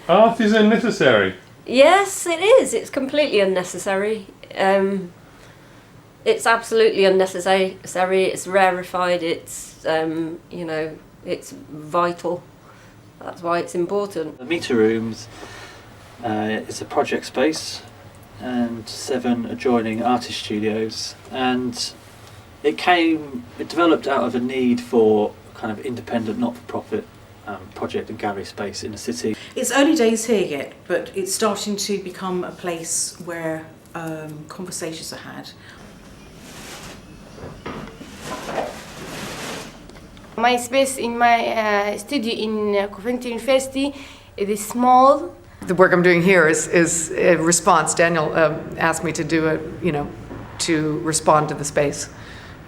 Art is unnecessary. Yes, it is. It's completely unnecessary. It's absolutely unnecessary. It's rarefied. It's it's vital. That's why it's important. The meter rooms is a project space and 7 adjoining artist studios, and it developed out of a need for kind of independent, not-for-profit project and gallery space in the city. It's early days here yet, but it's starting to become a place where conversations are had. My space in my studio in Coventry University is small. The work I'm doing here is a response. Daniel asked me to do it, to respond to the space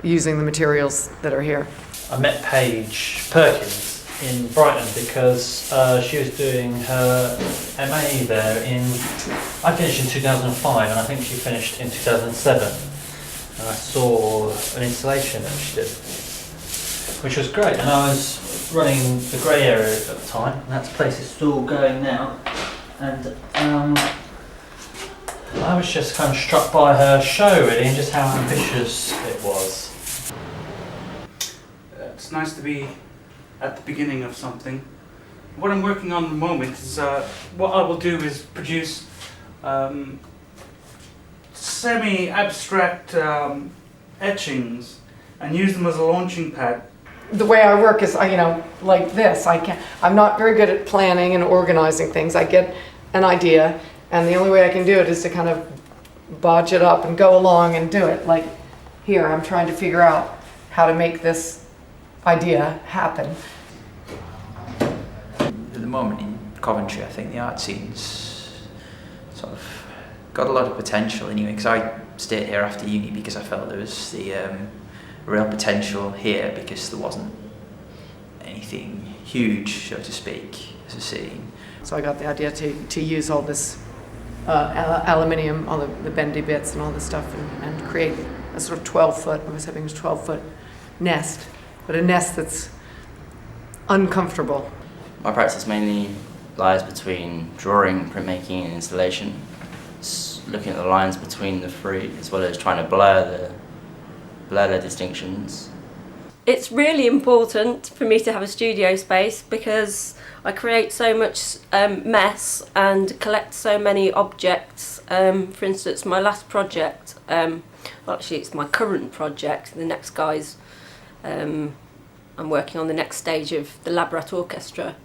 using the materials that are here. I met Paige Perkins in Brighton because she was doing her MA there I finished in 2005 and I think she finished in 2007. And I saw an installation that she did, which was great. And I was running the grey area at the time, and that place is still going now. And I was just kind of struck by her show really, and just how ambitious it was. It's nice to be at the beginning of something. What I'm working on at the moment is, what I will do is produce semi-abstract etchings and use them as a launching pad. The way I work is, like this. I'm not very good at planning and organizing things. I get an idea, and the only way I can do it is to kind of bodge it up and go along and do it. Like here, I'm trying to figure out how to make this idea happen. At the moment in Coventry, I think the art scene's sort of got a lot of potential anyway, because I stayed here after uni because I felt there was the real potential here, because there wasn't anything huge, so to speak, as a scene. So I got the idea to use all this aluminium, all the bendy bits and all this stuff, and create a sort of 12-foot, I was having a 12-foot nest, but a nest that's uncomfortable. My practice mainly lies between drawing, printmaking and installation. It's looking at the lines between the three, as well as trying to blur the distinctions. It's really important for me to have a studio space because I create so much mess and collect so many objects. For instance, my last project, actually it's my current project, the next guy's, I'm working on the next stage of the Labrat Orchestra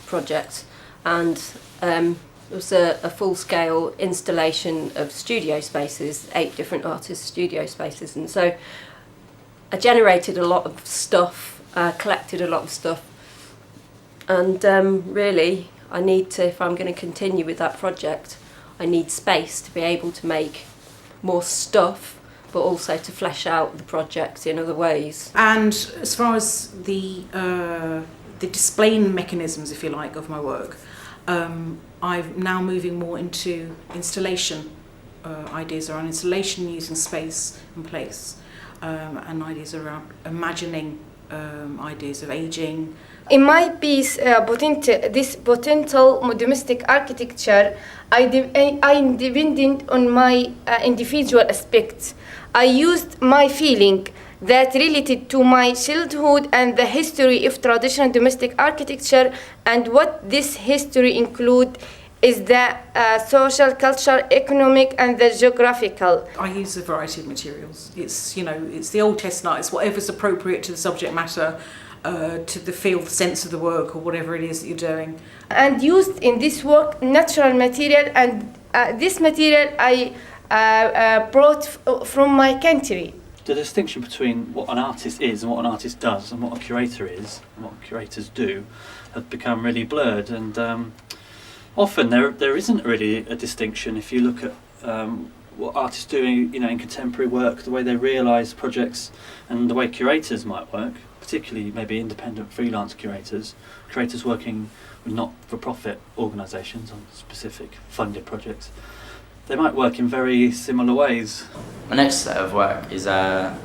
project, and it was a full-scale installation of studio spaces, 8 different artists' studio spaces, and so I generated a lot of stuff, collected a lot of stuff, and really I need to, if I'm going to continue with that project, I need space to be able to make more stuff, but also to flesh out the project in other ways. And as far as the displaying mechanisms, if you like, of my work, I'm now moving more into installation ideas around installation using space and place, and ideas around imagining ideas of aging. In my piece, this potential domestic architecture, I depended on my individual aspects. I used my feeling that related to my childhood and the history of traditional domestic architecture, and what this history include is the social, cultural, economic and the geographical. I use a variety of materials. It's the old chestnut, it's whatever's appropriate to the subject matter, to the feel, the sense of the work, or whatever it is that you're doing. And used in this work natural material, and this material I brought from my country. The distinction between what an artist is and what an artist does, and what a curator is and what curators do, have become really blurred, and often there isn't really a distinction. If you look at what artists do in contemporary work, the way they realise projects, and the way curators might work, particularly maybe independent freelance curators working with not-for-profit organisations on specific funded projects, they might work in very similar ways. My next set of work is I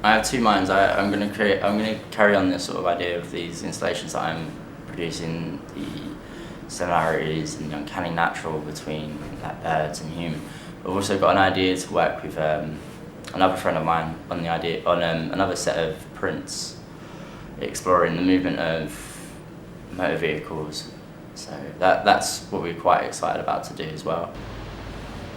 have 2 minds. I'm going to carry on this sort of idea of these installations that I'm producing, the similarities and the uncanny natural between like birds and human. We've also got an idea to work with another friend of mine on the idea on another set of prints, exploring the movement of motor vehicles. So that's what we're quite excited about to do as well.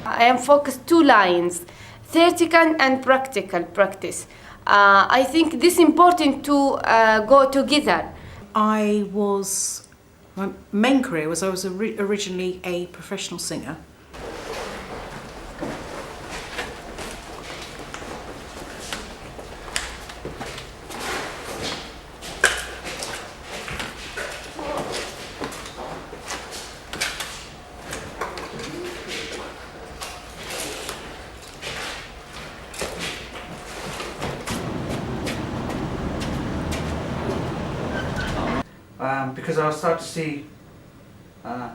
I am focused 2 lines, theoretical and practical practice. I think this is important to go together. My main career was I was originally a professional singer. Because I'll start to see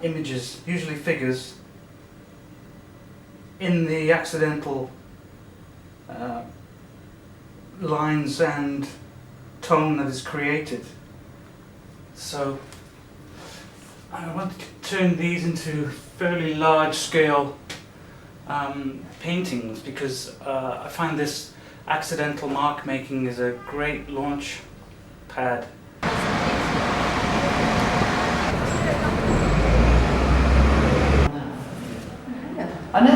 images, usually figures, in the accidental lines and tone that is created. So I want to turn these into fairly large-scale paintings, because I find this accidental mark making is a great launch pad. I know.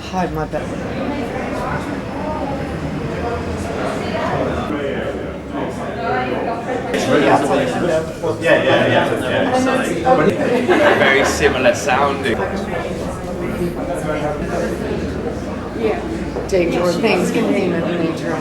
Hide my bed. Very similar sounding. Danger things contained in nature.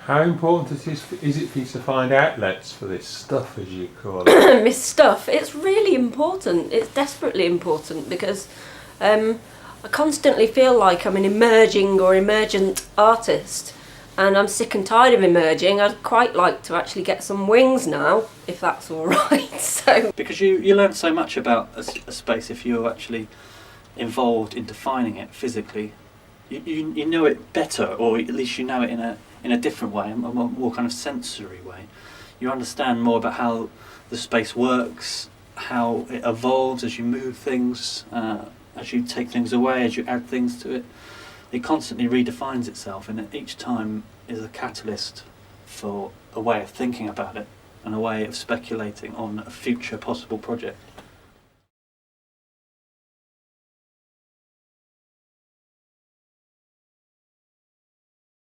How important is it for you to find outlets for this stuff, as you call it? This stuff, it's really important. It's desperately important, because I constantly feel like I'm an emerging or emergent artist, and I'm sick and tired of emerging. I'd quite like to actually get some wings now, if that's all right. So Because you learn so much about a space if you're actually involved in defining it physically. You know it better, or at least you know it in a different way, a more kind of sensory way. You understand more about how the space works, how it evolves as you move things, as you take things away, as you add things to it. It constantly redefines itself, and each time is a catalyst for a way of thinking about it and a way of speculating on a future possible project.